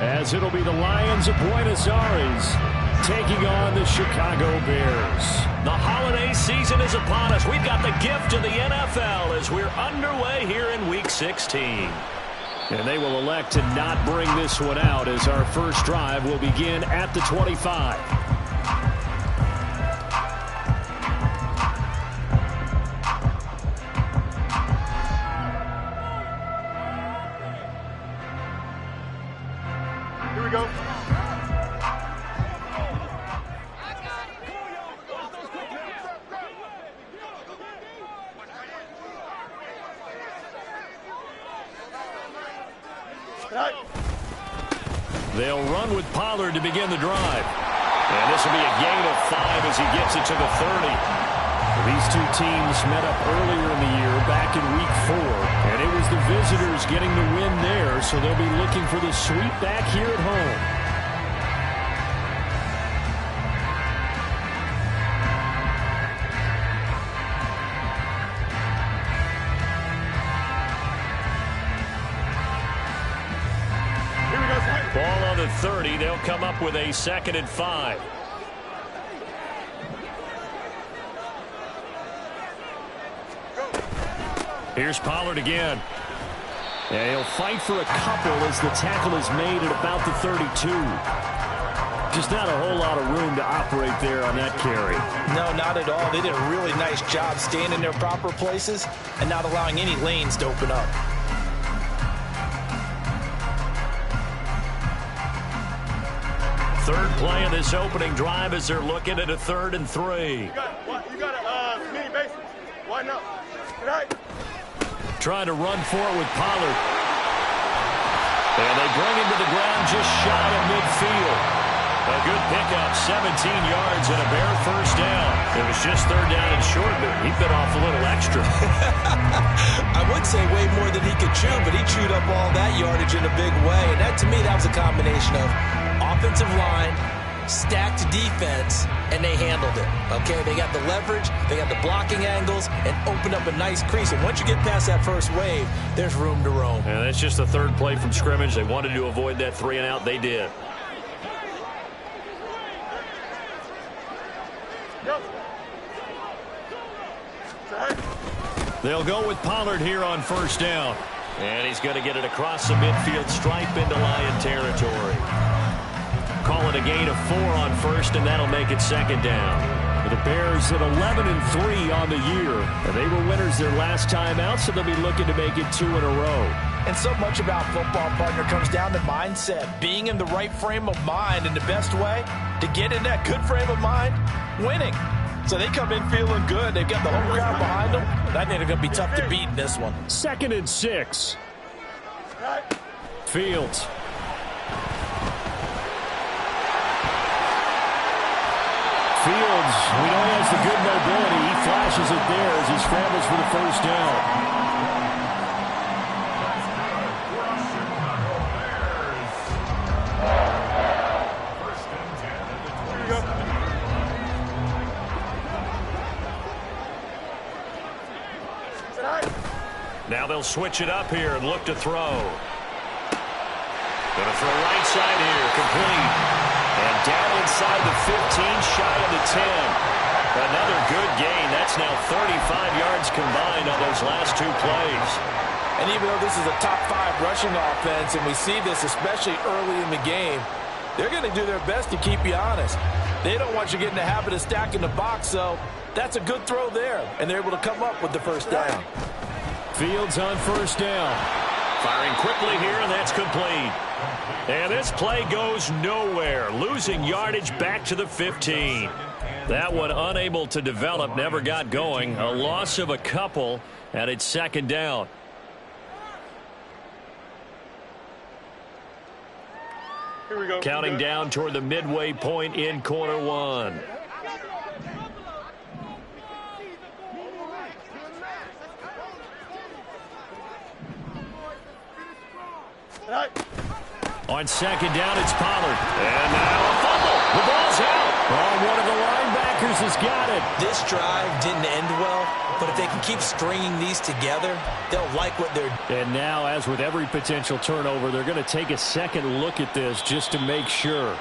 as it'll be the Lions of Buenos Aires taking on the Chicago Bears. The holiday season is upon us. We've got the gift of the NFL as we're underway here in Week 16. And they will elect to not bring this one out as our first drive will begin at the 25. Here we go. They'll run with Pollard to begin the drive. And this will be a gain of 5 as he gets it to the 30. These two teams met up earlier in the year, back in Week 4. And it was the visitors getting the win there, so they'll be looking for the sweep back here at home. Ball on the 30. They'll come up with a 2nd and 5. Here's Pollard again. And he'll fight for a couple as the tackle is made at about the 32. Just not a whole lot of room to operate there on that carry. No, not at all. They did a really nice job staying in their proper places and not allowing any lanes to open up. Third play of this opening drive as they're looking at a 3rd and 3. You got a mini basics. Why not? Right. Trying to run for it with Pollard. And they bring him to the ground just shy of midfield. A good pickup, 17 yards and a Bear first down. It was just 3rd down and short, but he bit off a little extra. I would say way more than he could chew, but he chewed up all that yardage in a big way. And that, to me, that was a combination of offensive line, stacked defense, and they handled it. Okay, they got the leverage, they got the blocking angles, and opened up a nice crease. And once you get past that first wave, there's room to roam. And that's just the 3rd play from scrimmage. They wanted to avoid that 3 and out. They did. They'll go with Pollard here on 1st down. And he's going to get it across the midfield stripe into Lion territory. Call it a gain of 4 on 1st, and that'll make it 2nd down. The Bears at 11-3 on the year. And they were winners their last time out, so they'll be looking to make it 2 in a row. And so much about football, partner, comes down to mindset. Being in the right frame of mind, and the best way to get in that good frame of mind, winning. So they come in feeling good. They've got the home crowd behind them. And I think they're going to be tough to beat in this one. 2nd and 6. Fields. Fields, we know he has the good mobility. He flashes it there as he scrambles for the 1st down. Now they'll switch it up here and look to throw. Going to throw right side here, complete. And down inside the 15, shy of the 10. Another good gain. That's now 35 yards combined on those last 2 plays. And even though this is a top 5 rushing offense, and we see this especially early in the game, they're going to do their best to keep you honest. They don't want you getting the habit of stacking the box, so that's a good throw there. And they're able to come up with the 1st down. Fields on 1st down. Firing quickly here, and that's complete. And this play goes nowhere. Losing yardage back to the 15. That one unable to develop, never got going. A loss of a couple, and it's 2nd down. Here we go. Counting down toward the midway point in quarter 1. On 2nd down, it's Pollard. And now a fumble. The ball's out. Oh, one of the linebackers has got it. This drive didn't end well, but if they can keep stringing these together, they'll like what they're doing. And now, as with every potential turnover, they're going to take a second look at this just to make sure.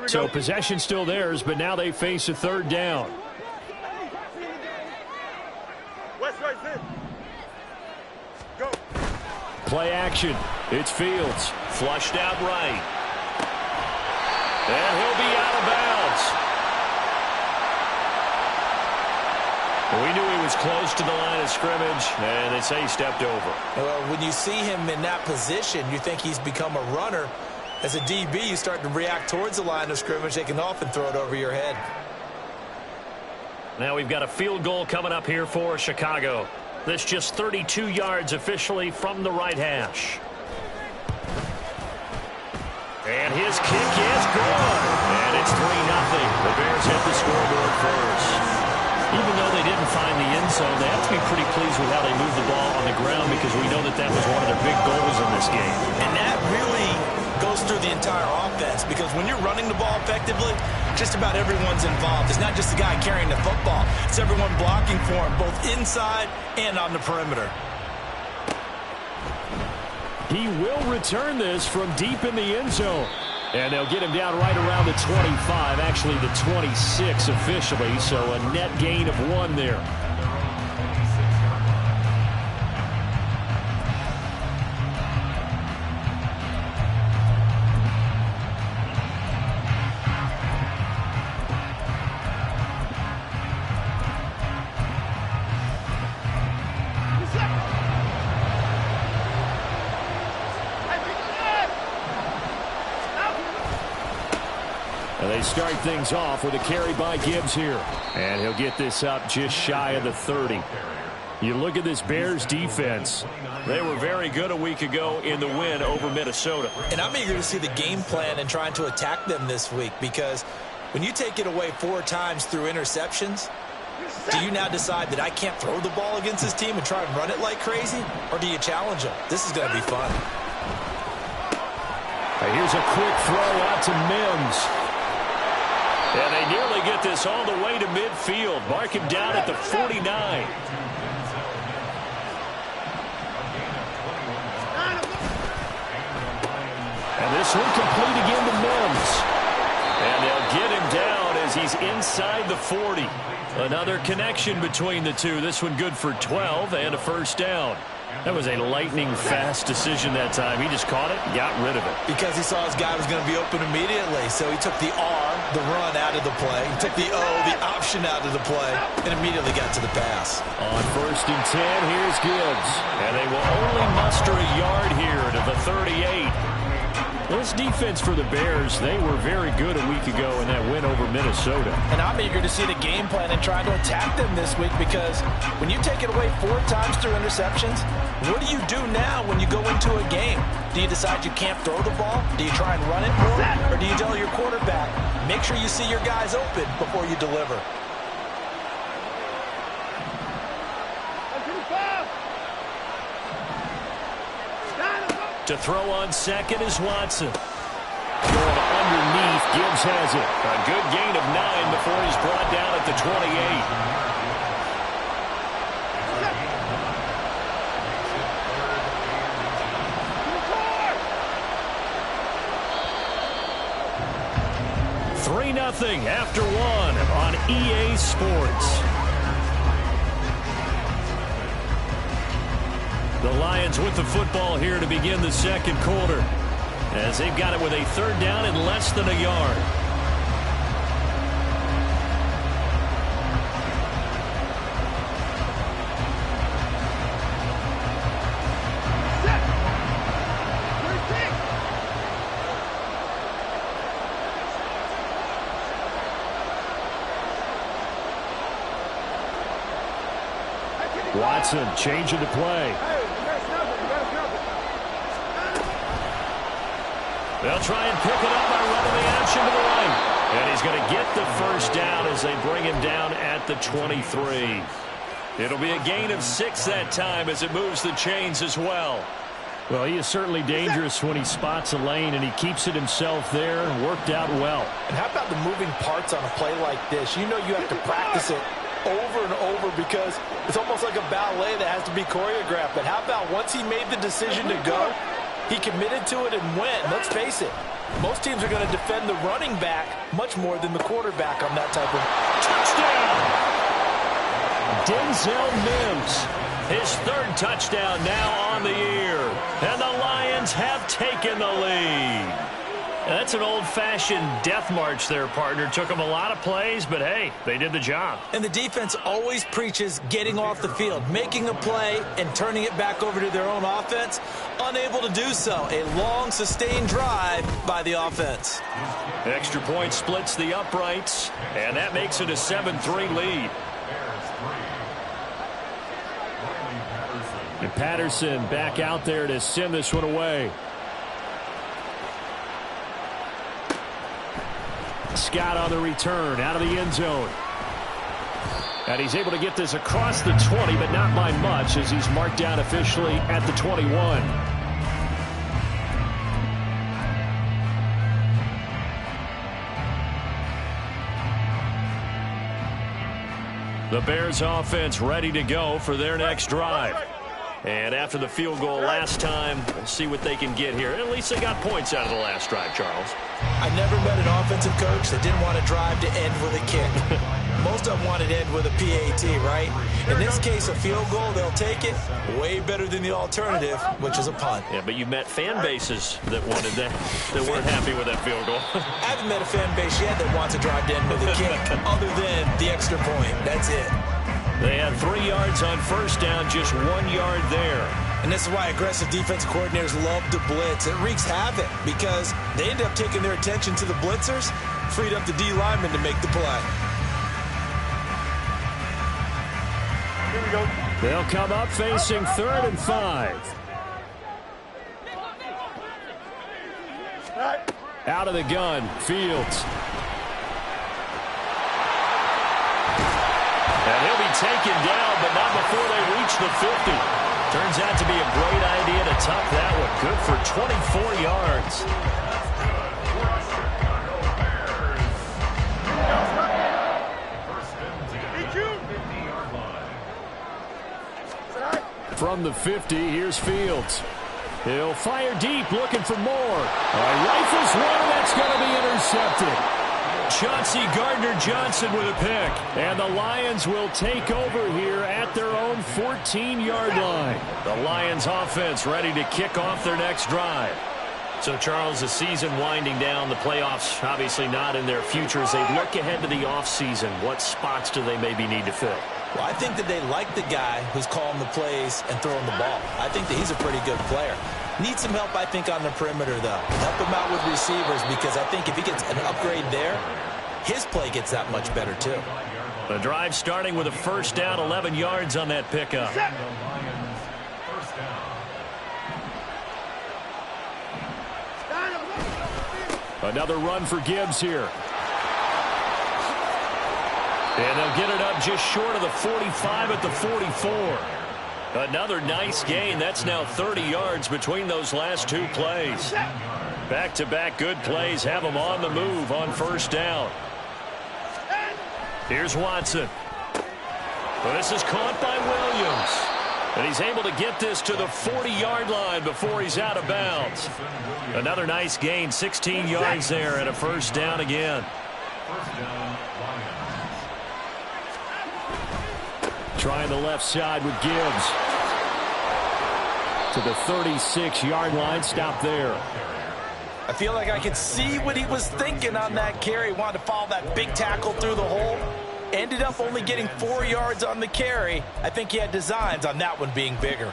So possession still theirs, but now they face a third down. West right in. Go. Play action. It's Fields. Flushed out right. And he'll be out of bounds. We knew he was close to the line of scrimmage, and they say he stepped over. Well, when you see him in that position, you think he's become a runner. As a DB, you start to react towards the line of scrimmage. They can often throw it over your head. Now we've got a field goal coming up here for Chicago. This just 32 yards officially from the right hash. And his kick is good. And it's 3-0. The Bears hit the scoreboard first. Even though they didn't find the end zone, they have to be pretty pleased with how they moved the ball on the ground because we know that that was one of their big goals in this game. And that really goes through the entire offense because when you're running the ball effectively, just about everyone's involved. It's not just the guy carrying the football. It's everyone blocking for him, both inside and on the perimeter. He will return this from deep in the end zone. And they'll get him down right around the 25, actually the 26 officially, so a net gain of 1 there. And they start things off with a carry by Gibbs here. And he'll get this up just shy of the 30. You look at this Bears defense. They were very good a week ago in the win over Minnesota. And I'm eager to see the game plan and trying to attack them this week because when you take it away 4 times through interceptions, do you now decide that I can't throw the ball against this team and try and run it like crazy? Or do you challenge them? This is going to be fun. Here's a quick throw out to Mims. And they nearly get this all the way to midfield. Mark him down at the 49. And this one complete again to Mims. And they'll get him down as he's inside the 40. Another connection between the two. This one good for 12 and a first down. That was a lightning-fast decision that time. He just caught it, got rid of it. Because he saw his guy was going to be open immediately. So he took the R, the run, out of the play. He took the O, the option out of the play, and immediately got to the pass. On 1st and 10, here's Gibbs. And they will only muster a yard here to the 38. This defense for the Bears, they were very good a week ago in that win over Minnesota. And I'm eager to see the game plan and try to attack them this week because when you take it away 4 times through interceptions, what do you do now when you go into a game? Do you decide you can't throw the ball? Do you try and run it more? Or do you tell your quarterback, make sure you see your guys open before you deliver? To throw on second is Watson. Going underneath, Gibbs has it. A good gain of 9 before he's brought down at the 28. 3-0 after 1 on EA Sports. The Lions with the football here to begin the second quarter as they've got it with a 3rd down and less than a yard. Watson changing the play. They'll try and pick it up by running the action to the right. And he's going to get the first down as they bring him down at the 23. It'll be a gain of 6 that time as it moves the chains as well. Well, he is certainly dangerous when he spots a lane, and he keeps it himself there and worked out well. And how about the moving parts on a play like this? You know you have to practice it over and over because it's almost like a ballet that has to be choreographed. But how about once he made the decision to go, he committed to it and went. Let's face it, most teams are going to defend the running back much more than the quarterback on that type of touchdown. Denzel Mims, his 3rd touchdown now on the year. And the Lions have taken the lead. That's an old-fashioned death march there, partner. Took them a lot of plays, but hey, they did the job. And the defense always preaches getting off the field, making a play, and turning it back over to their own offense. Unable to do so. A long, sustained drive by the offense. Extra point splits the uprights, and that makes it a 7-3 lead. And Patterson back out there to send this one away. Scott on the return out of the end zone. And he's able to get this across the 20, but not by much as he's marked down officially at the 21. The Bears offense ready to go for their next drive. And after the field goal last time, we'll see what they can get here. At least they got points out of the last drive, Charles. I never met an offensive coach that didn't want to drive to end with a kick. Most of them wanted to end with a PAT, right? In this case, a field goal, they'll take it. Way better than the alternative, which is a punt. Yeah, but you've met fan bases that wanted that, that weren't happy with that field goal. I haven't met a fan base yet that wants to drive to end with a kick, other than the extra point. That's it. They had 3 yards on first down, just 1 yard there. And this is why aggressive defensive coordinators love to blitz. It wreaks havoc because they end up taking their attention to the blitzers, freed up the D lineman to make the play. Here we go. They'll come up facing 3rd and 5. Out of the gun, Fields. And he'll be taken down, but not before they reach the 50. Turns out to be a great idea to tuck that one. Good for 24 yards. From the 50, here's Fields. He'll fire deep, looking for more. Rifles one, and that's going to be intercepted. Chauncey Gardner-Johnson with a pick. And the Lions will take over here at their own 14-yard line. The Lions offense ready to kick off their next drive. So, Charles, the season winding down, the playoffs obviously not in their future. As they look ahead to the offseason, what spots do they maybe need to fill? Well, I think that they like the guy who's calling the plays and throwing the ball. I think that he's a pretty good player. Needs some help, I think, on the perimeter, though. Help him out with receivers because I think if he gets an upgrade there, his play gets that much better, too. The drive starting with a first down, 11 yards on that pickup. Another run for Gibbs here. And they'll get it up just short of the 45 at the 44. Another nice gain. That's now 30 yards between those last 2 plays. Back-to-back good plays have them on the move on first down. Here's Watson. Well, this is caught by Williams. And he's able to get this to the 40-yard line before he's out of bounds. Another nice gain, 16 yards there and a first down again. Trying the left side with Gibbs. To the 36-yard line, stop there. I feel like I could see what he was thinking on that carry. Wanted to follow that big tackle through the hole. Ended up only getting 4 yards on the carry. I think he had designs on that one being bigger.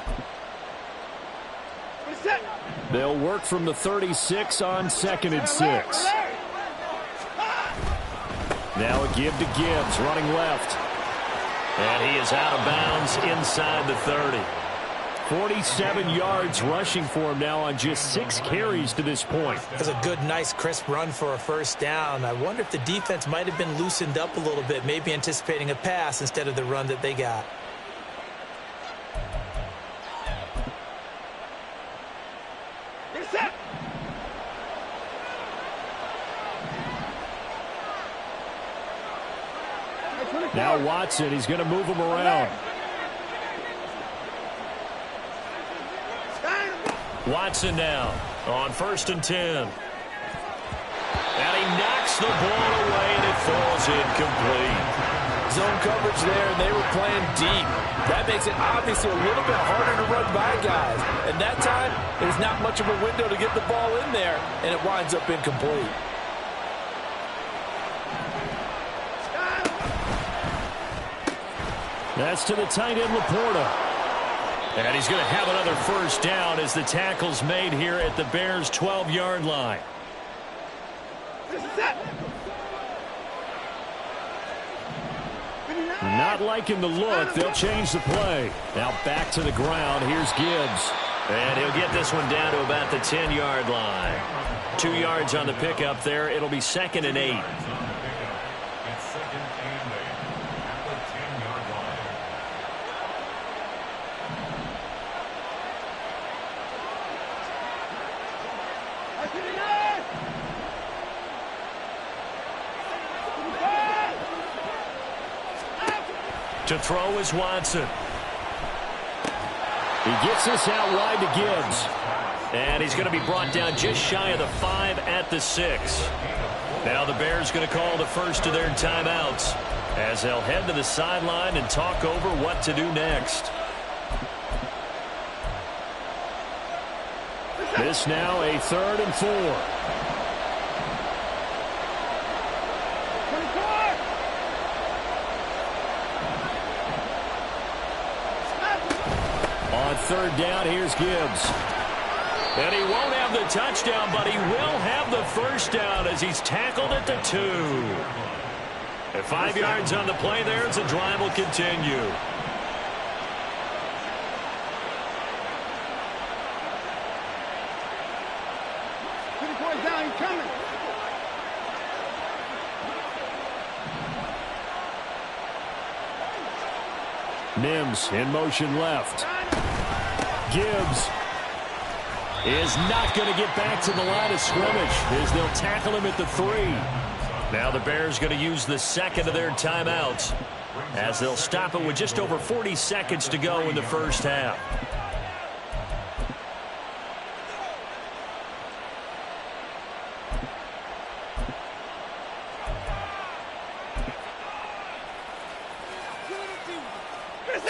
They'll work from the 36 on 2nd and 6. Now a give to Gibbs, running left. And he is out of bounds inside the 30. 47 yards rushing for him now on just 6 carries to this point. That's a good, nice, crisp run for a first down. I wonder if the defense might have been loosened up a little bit, maybe anticipating a pass instead of the run that they got. Now Watson, he's going to move him around. Watson now on 1st and 10. And he knocks the ball away, and it falls incomplete. Zone coverage there, and they were playing deep. That makes it obviously a little bit harder to run by guys. And that time, there's not much of a window to get the ball in there, and it winds up incomplete. That's to the tight end, Laporta. And he's going to have another first down as the tackle's made here at the Bears' 12-yard line. Not liking the look. They'll change the play. Now back to the ground. Here's Gibbs. And he'll get this one down to about the 10-yard line. 2 yards on the pickup there. It'll be 2nd and 8. To throw is Watson. He gets this out wide to Gibbs. And he's going to be brought down just shy of the 5 at the 6. Now the Bears going to call the first of their timeouts as they'll head to the sideline and talk over what to do next. This now a 3rd and 4. On 3rd down, here's Gibbs. And he won't have the touchdown, but he will have the first down as he's tackled at the 2. At 5 yards on the play there, as the drive will continue. Mims in motion left. Gibbs is not going to get back to the line of scrimmage as they'll tackle him at the 3. Now the Bears going to use the second of their timeouts as they'll stop it with just over 40 seconds to go in the first half.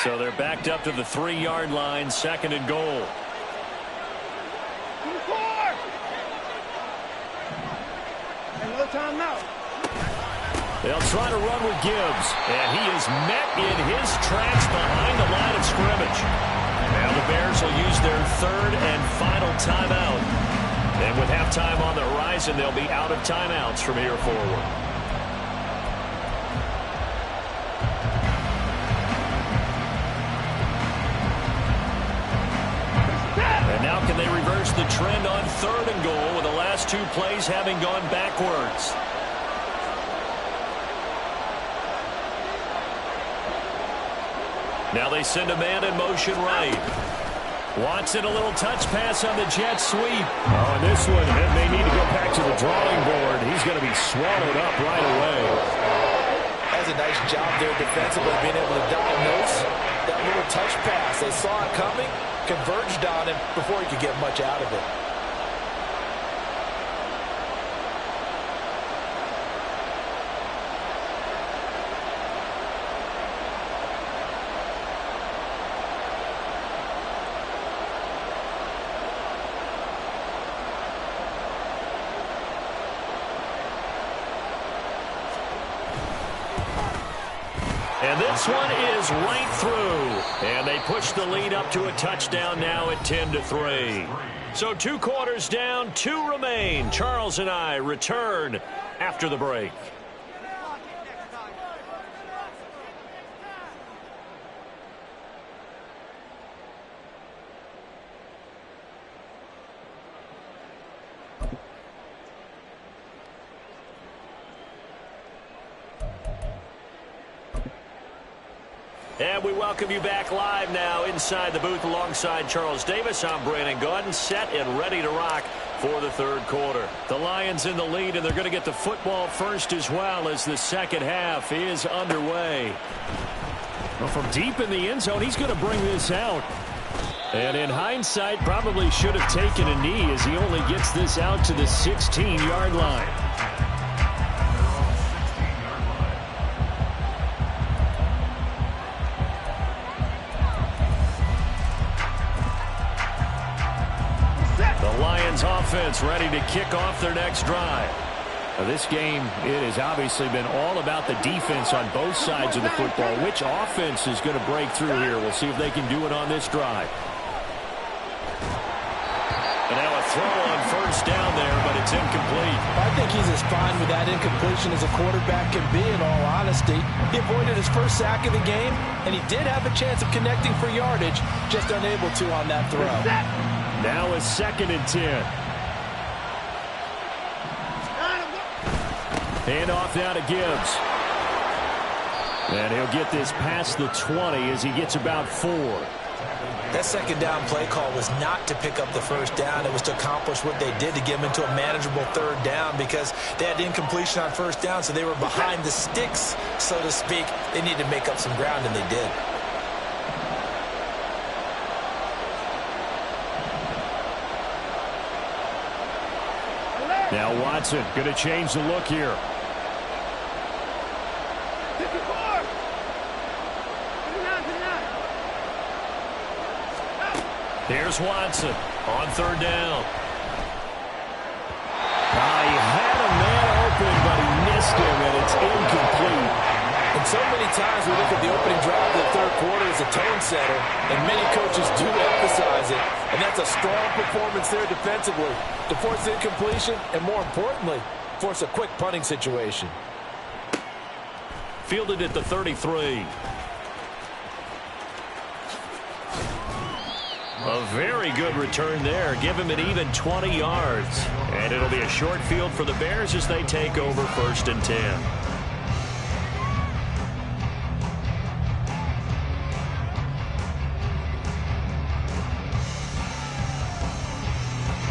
So they're backed up to the 3-yard line, 2nd and goal. They'll try to run with Gibbs. And he is met in his tracks behind the line of scrimmage. Now the Bears will use their 3rd and final timeout. And with halftime on the horizon, they'll be out of timeouts from here forward. Now can they reverse the trend on 3rd and goal with the last 2 plays having gone backwards? Now they send a man in motion right. Watson, a little touch pass on the jet sweep. Oh, and this one, they need to go back to the drawing board. He's going to be swallowed up right away. That's a nice job there defensively, being able to diagnose that little touch pass. They saw it coming, converged on him before he could get much out of it. And this one is right through. And they push the lead up to a touchdown now at 10-3. So 2 quarters down, 2 remain. Charles and I return after the break. And we welcome you back live now inside the booth alongside Charles Davis. I'm Brandon Gaudin, set and ready to rock for the third quarter. The Lions in the lead, and they're going to get the football first as well as the second half is underway. Well, from deep in the end zone, he's going to bring this out. And in hindsight, probably should have taken a knee as he only gets this out to the 16-yard line. Offense ready to kick off their next drive. Now, this game, it has obviously been all about the defense on both sides of the football. Which offense is going to break through here? We'll see if they can do it on this drive. And now a throw on first down there, but it's incomplete. I think he's as fine with that incompletion as a quarterback can be, in all honesty. He avoided his first sack of the game, and he did have a chance of connecting for yardage, just unable to on that throw. Now a 2nd and 10. Hand off now to Gibbs. And he'll get this past the 20 as he gets about 4. That second down play call was not to pick up the first down. It was to accomplish what they did, to get them into a manageable third down, because they had incompletion on first down, so they were behind the sticks, so to speak. They needed to make up some ground, and they did. Now Watson going to change the look here. Here's Watson on third down. He had a man open, but he missed him, and it's incomplete. And so many times we look at the opening drive of the third quarter as a tone setter, and many coaches do emphasize it. And that's a strong performance there defensively to force incompletion and, more importantly, force a quick punting situation. Fielded at the 33. A very good return there. Give him an even 20 yards. And it'll be a short field for the Bears as they take over 1st and 10.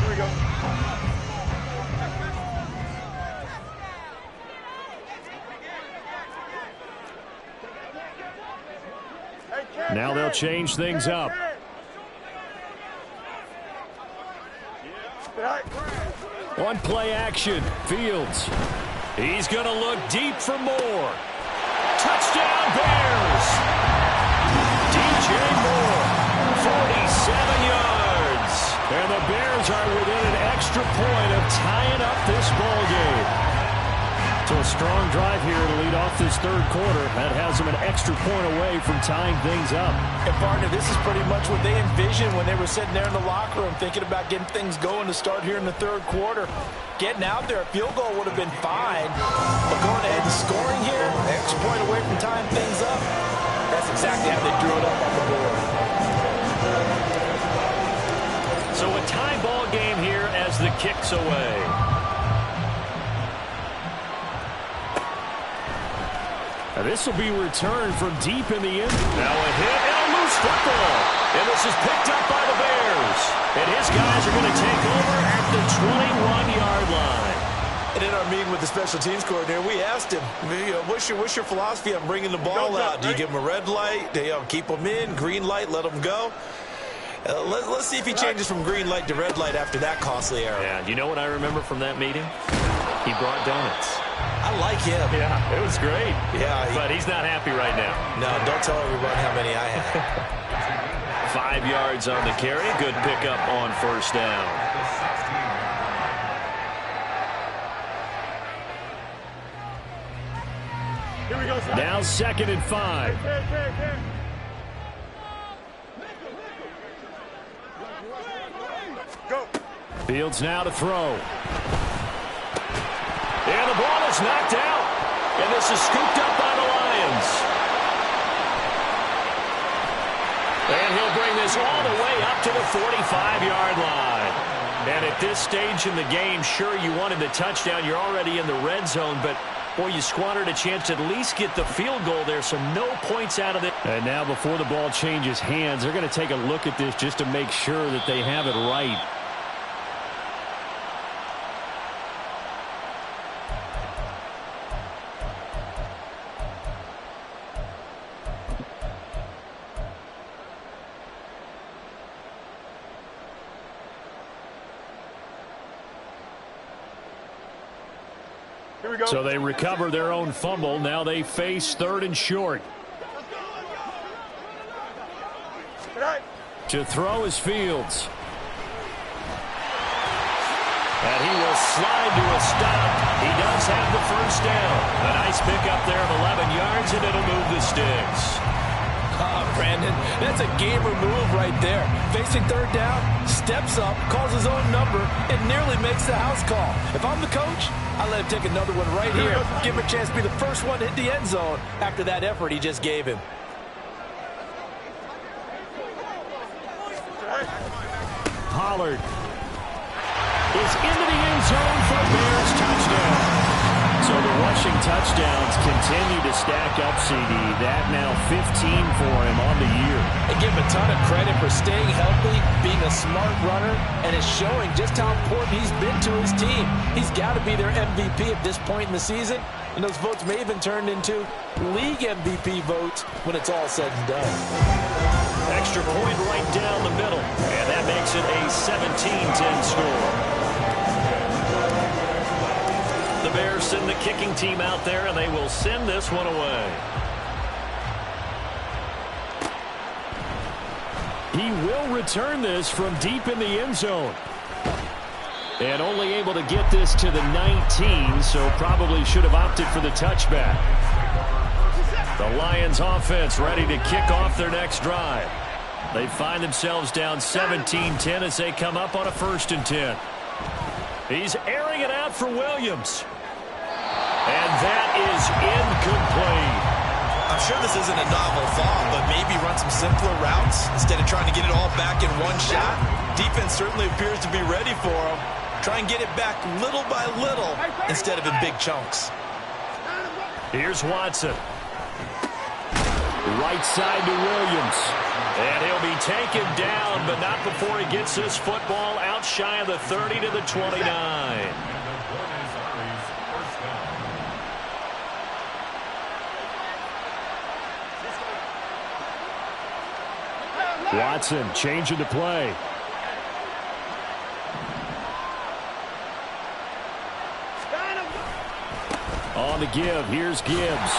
Here we go. Now they'll change things up. One play action. Fields. He's going to look deep for more. Touchdown Bears. DJ Moore. 47 yards. And the Bears are within an extra point of tying up this ball game. So a strong drive here to lead off this third quarter. That has them an extra point away from tying things up. And, partner, this is pretty much what they envisioned when they were sitting there in the locker room thinking about getting things going to start here in the third quarter. Getting out there, a field goal would have been fine. But going ahead and scoring here, an extra point away from tying things up, that's exactly how they drew it up on the board. So a tie ball game here as the kick's away. Now this will be returned from deep in the end. Now a hit and a loose football. And this is picked up by the Bears. And his guys are going to take over at the 21-yard line. And in our meeting with the special teams coordinator, we asked him, what's your philosophy on bringing the ball out? Do you give him a red light? Do you keep them in? Green light, let them go? Let's see if he changes from green light to red light after that costly error. Yeah, do you know what I remember from that meeting? He brought donuts. I like him. Yeah, it was great. Yeah, but he's not happy right now. No, don't tell everyone how many I had. 5 yards on the carry. Good pickup on first down. Here we go, son. Now 2nd and 5. Go. Fields now to throw. And the ball is knocked out. And this is scooped up by the Lions. And he'll bring this all the way up to the 45-yard line. And at this stage in the game, sure, you wanted the touchdown. You're already in the red zone, but Boy, you squandered a chance to at least get the field goal there, so no points out of it. And now before the ball changes hands, they're going to take a look at this just to make sure that they have it right. Here we go. So they recover their own fumble. Now they face 3rd and short. To throw is Fields. And he will slide to a stop. He does have the first down. A nice pickup there of 11 yards, and it'll move the sticks. Brandon, that's a gamer move right there. Facing 3rd down, steps up, calls his own number, and nearly makes the house call. If I'm the coach, I let him take another one right here. Give him a chance to be the first one to hit the end zone after that effort he just gave him. Pollard is into the end zone for a Bears touchdown. So the rushing touchdowns continue to stack up, CD. That now 15 for him on the year. I give him a ton of credit for staying healthy, being a smart runner, and is showing just how important he's been to his team. He's got to be their MVP at this point in the season, and those votes may even turn into league MVP votes when it's all said and done. Extra point right down the middle, and that makes it a 17-10 score. The Bears send the kicking team out there, and they will send this one away. He will return this from deep in the end zone. And only able to get this to the 19, so probably should have opted for the touchback. The Lions offense ready to kick off their next drive. They find themselves down 17-10 as they come up on a 1st and 10. He's airing it out for Williams. And that is incomplete. I'm sure this isn't a novel thought, but maybe run some simpler routes instead of trying to get it all back in one shot. Defense certainly appears to be ready for him. Try and get it back little by little instead of in big chunks. Here's Watson. Right side to Williams. And he'll be taken down, but not before he gets this football out shy of the 30 to the 29. Watson changing the play. On the give, here's Gibbs.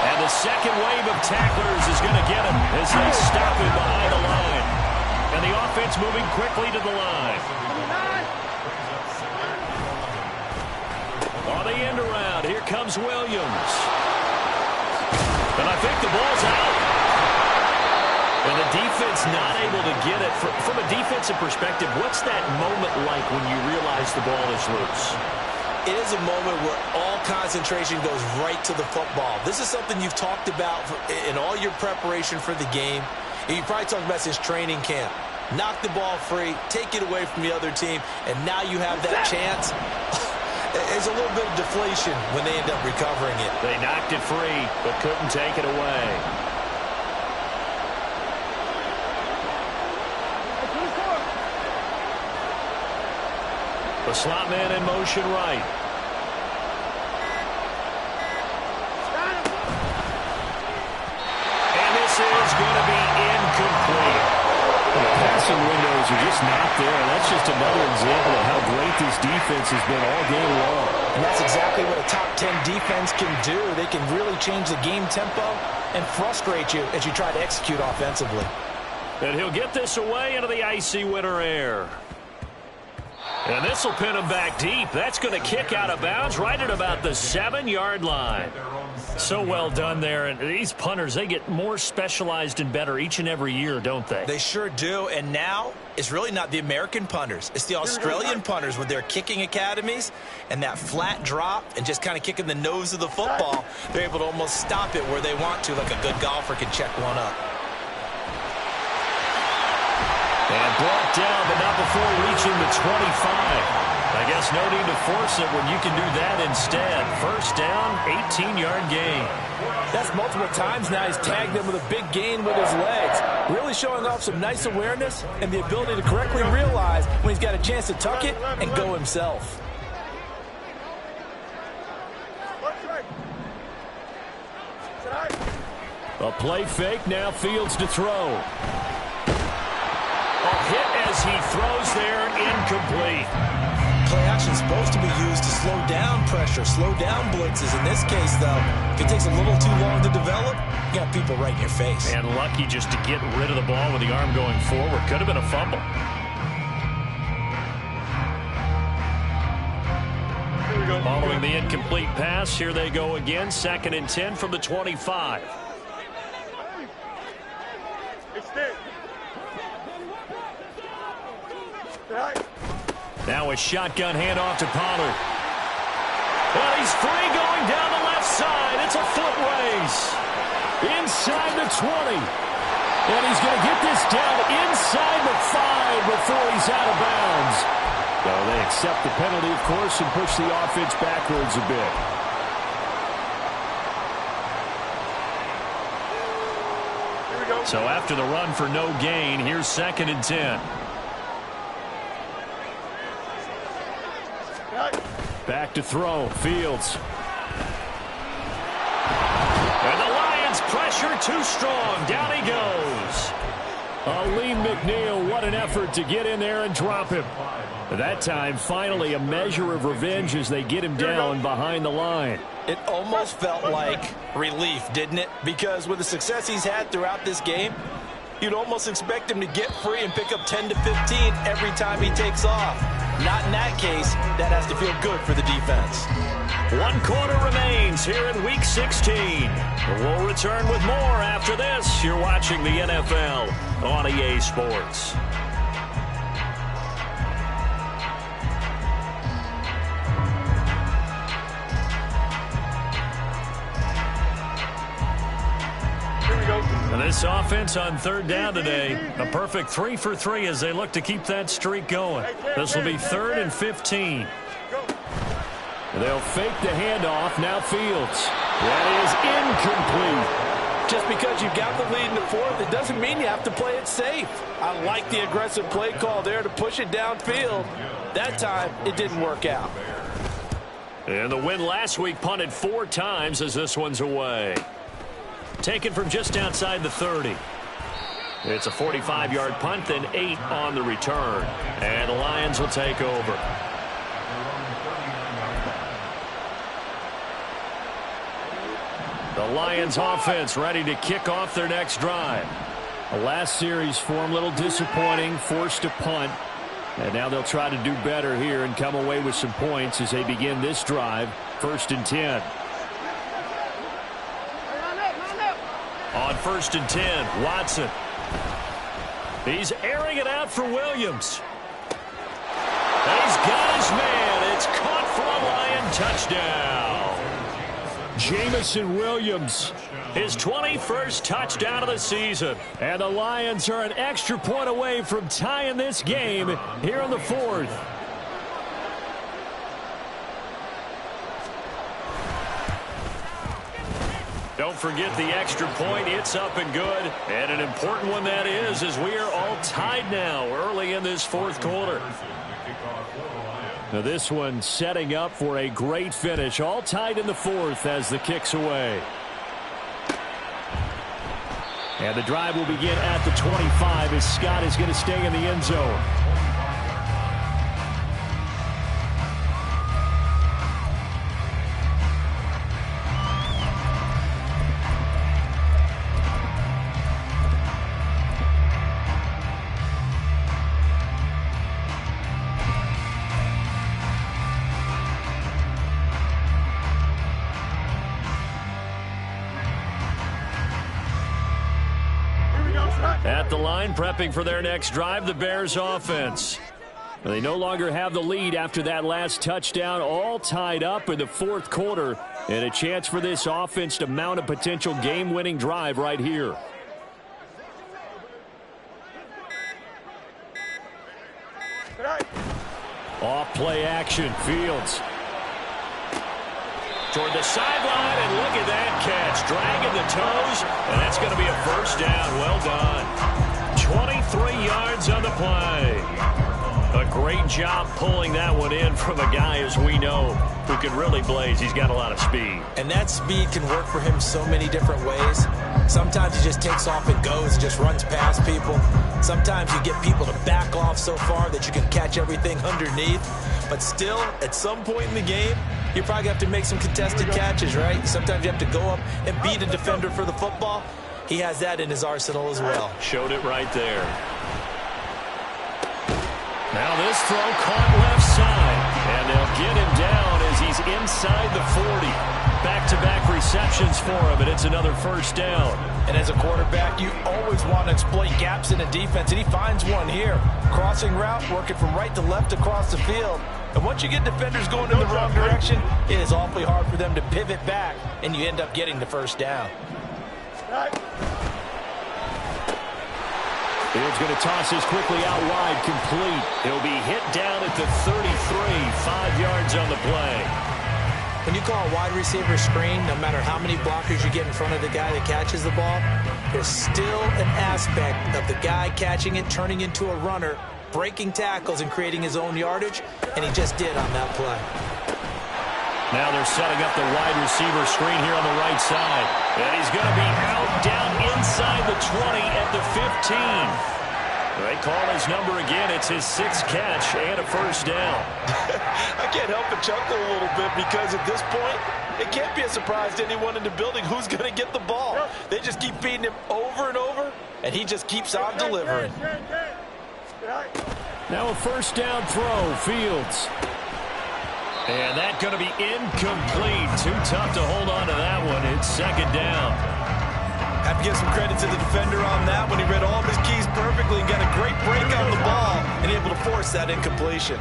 And the second wave of tacklers is going to get him as they stop him behind the line. And the offense moving quickly to the line. On the end around, here comes Williams. And I think the ball's out. And the defense not able to get it. From a defensive perspective, what's that moment like when you realize the ball is loose? It is a moment where all concentration goes right to the football. This is something you've talked about in all your preparation for the game. You probably talked about since training camp. Knock the ball free, take it away from the other team, and now you have that chance. There's a little bit of deflation when they end up recovering it. They knocked it free, but couldn't take it away. The slot man in motion right. And this is going to be incomplete. The passing windows are just not there. That's just another example of how great this defense has been all game long. And that's exactly what a top 10 defense can do. They can really change the game tempo and frustrate you as you try to execute offensively. And he'll get this away into the icy winter air. And this will pin him back deep. That's going to kick out of bounds right at about the 7-yard line. So well done there. And these punters, they get more specialized and better each and every year, don't they? They sure do. And now it's really not the American punters. It's the Australian punters with their kicking academies and that flat drop and just kind of kicking the nose of the football. They're able to almost stop it where they want to, like a good golfer can check one up. And brought down, but not before reaching the 25. I guess no need to force it when you can do that instead. First down, 18-yard gain. That's multiple times now he's tagged him with a big gain with his legs. Really showing off some nice awareness and the ability to correctly realize when he's got a chance to tuck it and go himself. A play fake, now Fields to throw. A hit as he throws there, incomplete. Play action is supposed to be used to slow down pressure, slow down blitzes. In this case, though, if it takes a little too long to develop, you got people right in your face. And lucky just to get rid of the ball with the arm going forward. Could have been a fumble. Following the incomplete pass, here they go again. 2nd and 10 from the 25. Now a shotgun handoff to Pollard. Well, he's free going down the left side. It's a foot race. Inside the 20. And he's going to get this down inside the 5 before he's out of bounds. Well, they accept the penalty, of course, and push the offense backwards a bit. So after the run for no gain, here's 2nd and 10. Back to throw, Fields. And the Lions pressure too strong. Down he goes. Aleem McNeil, what an effort to get in there and drop him. That time, finally, a measure of revenge as they get him down behind the line. It almost felt like relief, didn't it? Because with the success he's had throughout this game, you'd almost expect him to get free and pick up 10 to 15 every time he takes off. Not in that case. That has to feel good for the defense. 1 quarter remains here in Week 16. We'll return with more after this. You're watching the NFL on EA Sports. And this offense on 3rd down today, a perfect 3 for 3 as they look to keep that streak going. This will be 3rd and 15. They'll fake the handoff. Now Fields. That is incomplete. Just because you got the lead in the 4th, it doesn't mean you have to play it safe. I like the aggressive play call there to push it downfield. That time, it didn't work out. And the win last week punted 4 times as this one's away. Taken from just outside the 30. It's a 45-yard punt, then 8 on the return. And the Lions will take over. The Lions offense ready to kick off their next drive. The last series for them, a little disappointing, forced to punt. And now they'll try to do better here and come away with some points as they begin this drive. 1st and 10. On 1st and 10, Watson. He's airing it out for Williams. And he's got his man. It's caught for a Lion touchdown. Jamison Williams. His 21st touchdown of the season. And the Lions are an extra point away from tying this game here in the 4th. Don't forget the extra point. It's up and good. And an important one that is, as we are all tied now early in this 4th quarter. Now this one setting up for a great finish. All tied in the 4th as the kick's away. And the drive will begin at the 25 as Scott is going to stay in the end zone. At the line, prepping for their next drive, the Bears offense. They no longer have the lead after that last touchdown, all tied up in the 4th quarter, and a chance for this offense to mount a potential game-winning drive right here. Off play action. Fields. Toward the sideline, and look at that catch. Dragging the toes, and that's going to be a first down. Well done. 23 yards on the play. A great job pulling that one in from a guy, as we know, who can really blaze. He's got a lot of speed. And that speed can work for him so many different ways. Sometimes he just takes off and goes, just runs past people. Sometimes you get people to back off so far that you can catch everything underneath. But still, at some point in the game, you probably have to make some contested catches, right? Sometimes you have to go up and beat a defender for the football. He has that in his arsenal as well. Showed it right there. Now this throw caught left side. And they'll get him down as he's inside the 40. Back-to-back receptions for him, and it's another first down. And as a quarterback, you always want to exploit gaps in the defense, and he finds one here. Crossing route, working from right to left across the field. And once you get defenders going in the wrong direction, it is awfully hard for them to pivot back, and you end up getting the first down. Fields going to toss this quickly out wide, complete. He'll be hit down at the 33, 5 yards on the play. When you call a wide receiver screen, no matter how many blockers you get in front of the guy that catches the ball, there's still an aspect of the guy catching it, turning into a runner, breaking tackles and creating his own yardage, and he just did on that play. Now they're setting up the wide receiver screen here on the right side. And he's going to be out down inside the 20 at the 15. They call his number again. It's his 6th catch and a first down. I can't help but chuckle a little bit because at this point, it can't be a surprise to anyone in the building who's going to get the ball. They just keep feeding him over and over, and he just keeps on delivering. Now a first down throw, Fields. And that's going to be incomplete. Too tough to hold on to that one. It's second down. Have to give some credit to the defender on that when he read all of his keys perfectly and got a great break on the ball and able to force that incompletion.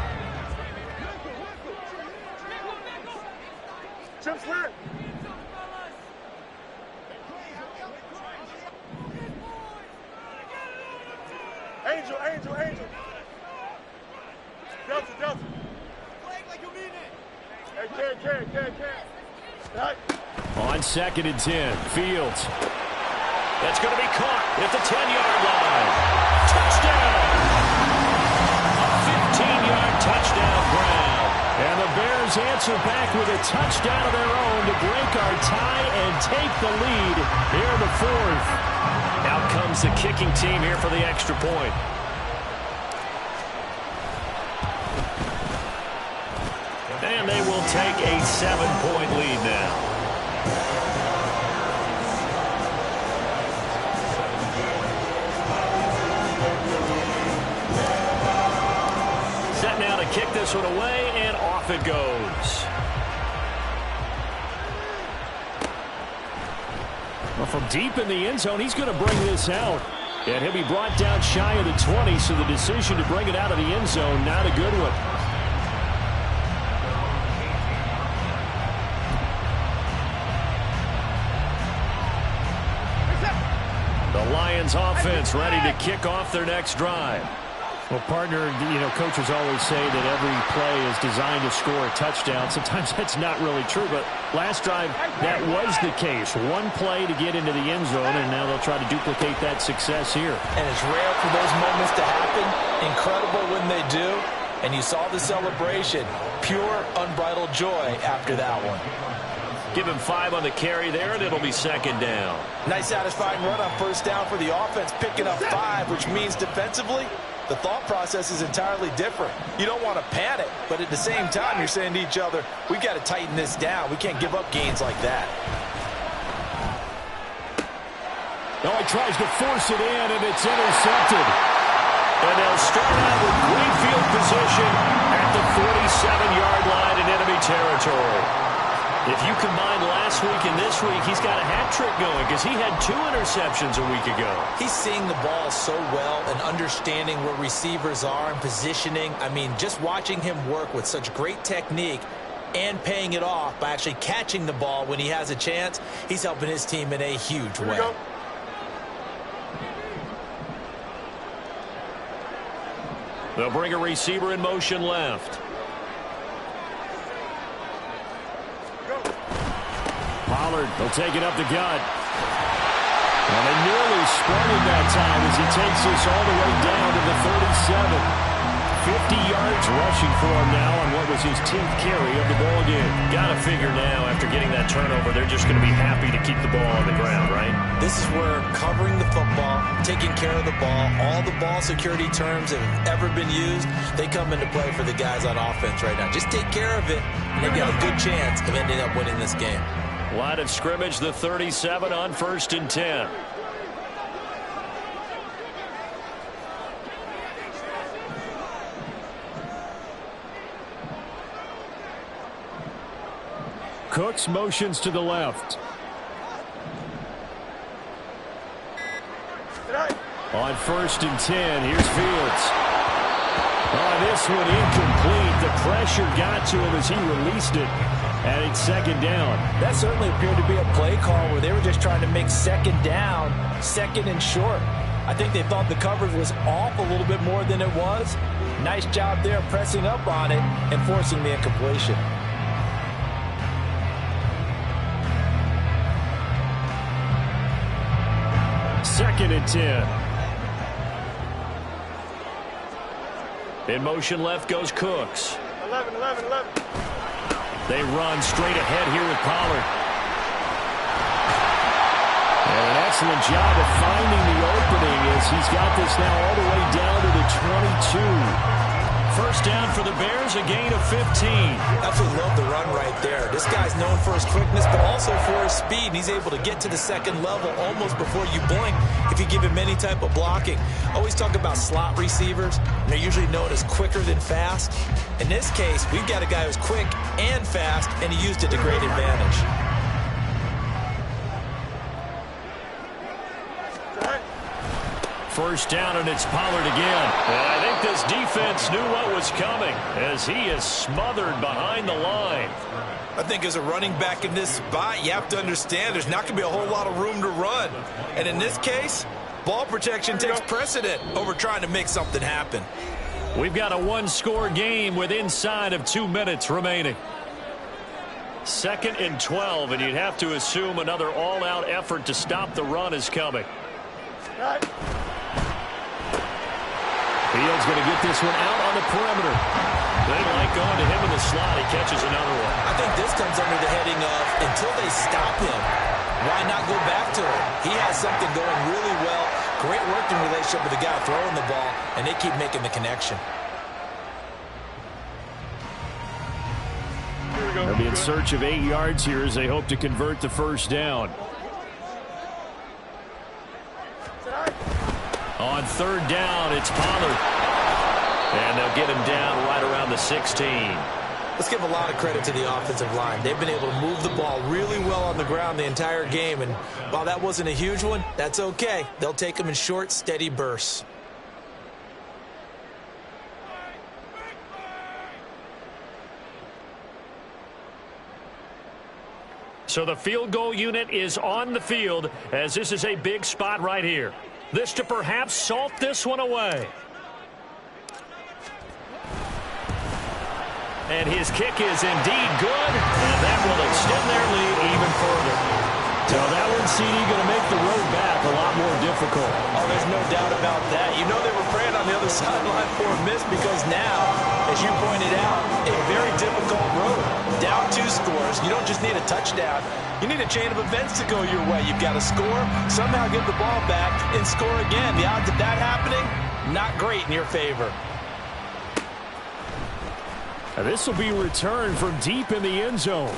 Angel. Delta. On 2nd and 10, Fields. That's going to be caught at the 10-yard line. Touchdown! A 15-yard touchdown ground. And the Bears answer back with a touchdown of their own to break our tie and take the lead here in the 4th. Out comes the kicking team here for the extra point. And they will take a 7-point lead now. Set now to kick this one away, and off it goes. Well, from deep in the end zone, he's going to bring this out. And he'll be brought down shy of the 20, so the decision to bring it out of the end zone, not a good one. The Lions offense ready to kick off their next drive. Well, partner, coaches always say that every play is designed to score a touchdown. Sometimes that's not really true, but last drive, that was the case. One play to get into the end zone, and now they'll try to duplicate that success here. And it's rare for those moments to happen. Incredible when they do. And you saw the celebration. Pure, unbridled joy after that one. Give him 5 on the carry there, and it'll be second down. Nice satisfying run on first down for the offense, picking up 5, which means defensively, the thought process is entirely different. You don't want to panic, but at the same time, you're saying to each other, we've got to tighten this down. We can't give up gains like that. Oh, he tries to force it in, and it's intercepted. And they'll start out with great field position at the 47-yard line in enemy territory. If you combine last week and this week, he's got a hat trick going because he had 2 interceptions a week ago. He's seeing the ball so well and understanding where receivers are and positioning. I mean, just watching him work with such great technique and paying it off by actually catching the ball when he has a chance, he's helping his team in a huge way. They'll bring a receiver in motion left. Pollard. He'll take it up the gut. And they nearly sprung him that time as he takes this all the way down to the 37. 50 yards rushing for him now on what was his 10th carry of the ball game. Got to figure now, after getting that turnover, they're just going to be happy to keep the ball on the ground, right? This is where covering the football, taking care of the ball, all the ball security terms that have ever been used, they come into play for the guys on offense right now. Just take care of it, and they've got a good chance of ending up winning this game. Line of scrimmage, the 37 on 1st and 10. Cooks motions to the left. On 1st and 10, here's Fields. Oh, this one incomplete. The pressure got to him as he released it. And it's 2nd down. That certainly appeared to be a play call where they were just trying to make 2nd down, 2nd and short. I think they thought the coverage was off a little bit more than it was. Nice job there pressing up on it and forcing the incompletion. Second and 10. In motion left goes Cooks. 11. They run straight ahead here with Pollard. And an excellent job of finding the opening as he's got this now all the way down to the 22. First down for the Bears, a gain of 15. Absolutely love the run right there. This guy's known for his quickness, but also for his speed. And he's able to get to the 2nd level almost before you blink if you give him any type of blocking. Always talk about slot receivers, and they're usually known as quicker than fast. In this case, we've got a guy who's quick and fast, and he used it to great advantage. First down, and it's Pollard again. And I think this defense knew what was coming as he is smothered behind the line. I think as a running back in this spot, you have to understand there's not going to be a whole lot of room to run. And in this case, ball protection takes precedent over trying to make something happen. We've got a one-score game with inside of 2 minutes remaining. 2nd and 12, and you'd have to assume another all-out effort to stop the run is coming. Fields going to get this one out on the perimeter. They like going to him in the slot. He catches another one. I think this comes under the heading of until they stop him, why not go back to him? He has something going really well. Great working relationship with the guy throwing the ball, and they keep making the connection. They'll be in search of 8 yards here as they hope to convert the first down. On 3rd down, it's Pollard. And they'll get him down right around the 16. Let's give a lot of credit to the offensive line. They've been able to move the ball really well on the ground the entire game. And while that wasn't a huge one, that's okay. They'll take them in short, steady bursts. So the field goal unit is on the field as this is a big spot right here. This to perhaps salt this one away. And his kick is indeed good, and that will extend their lead even further. So that one, CD, going to make the road back a lot more difficult. Oh, there's no doubt about that. You know they were praying on the other sideline for a miss because now, as you pointed out, a very difficult road. Down 2 scores. You don't just need a touchdown. You need a chain of events to go your way. You've got to score, somehow get the ball back, and score again. The odds of that happening, not great in your favor. This will be returned from deep in the end zone.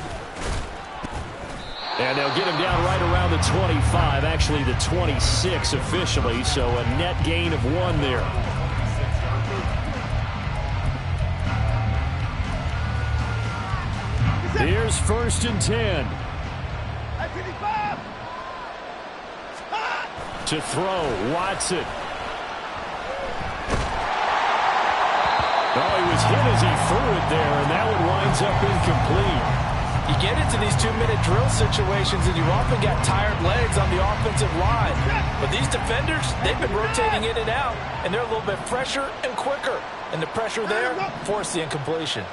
And they'll get him down right around the 25, actually the 26 officially, so a net gain of 1 there. Here's 1st and 10. To throw, Watson. Oh, he was hit as he threw it there, and that one winds up incomplete. You get into these 2-minute drill situations, and you've often got tired legs on the offensive line. But these defenders, they've been rotating in and out, and they're a little bit fresher and quicker. And the pressure there forced the incompletion.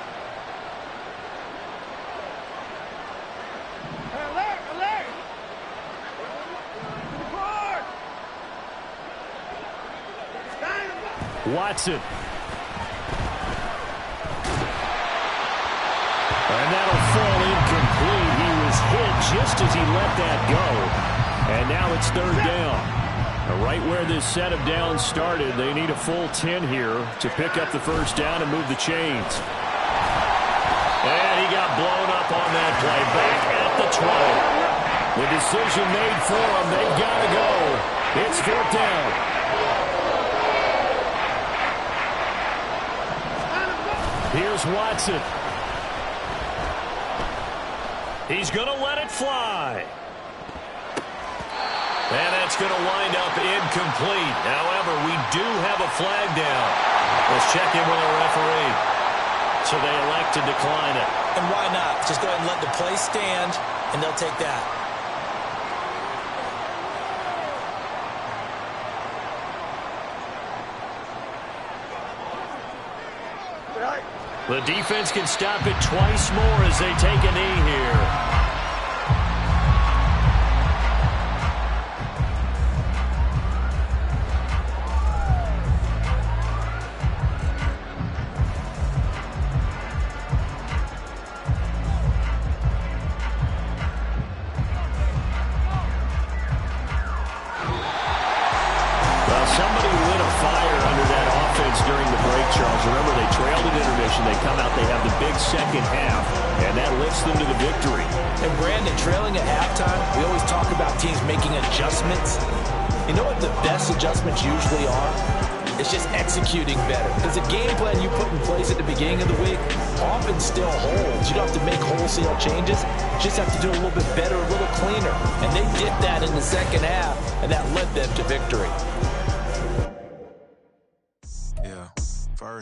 Watson. And that'll fall incomplete. He was hit just as he let that go. And now it's third down. Right where this set of downs started, they need a full 10 here to pick up the first down and move the chains. And he got blown up on that play. Back at the 20. The decision made for him. They've got to go. It's fourth down. Here's Watson. He's going to let it fly. And that's going to wind up incomplete. However, we do have a flag down. Let's check in with our referee. So they elect to decline it. And why not? Just go ahead and let the play stand, and they'll take that. The defense can stop it twice more as they take a knee here. Somebody lit a fire under that offense during the break, Charles. Remember, they trailed at intermission. They come out, they have the big second half, and that lifts them to the victory. And Brandon, trailing at halftime, we always talk about teams making adjustments. You know what the best adjustments usually are? It's just executing better. Because the game plan you put in place at the beginning of the week often still holds. You don't have to make wholesale changes. You just have to do a little bit better, a little cleaner. And they did that in the second half, and that led them to victory. Yeah.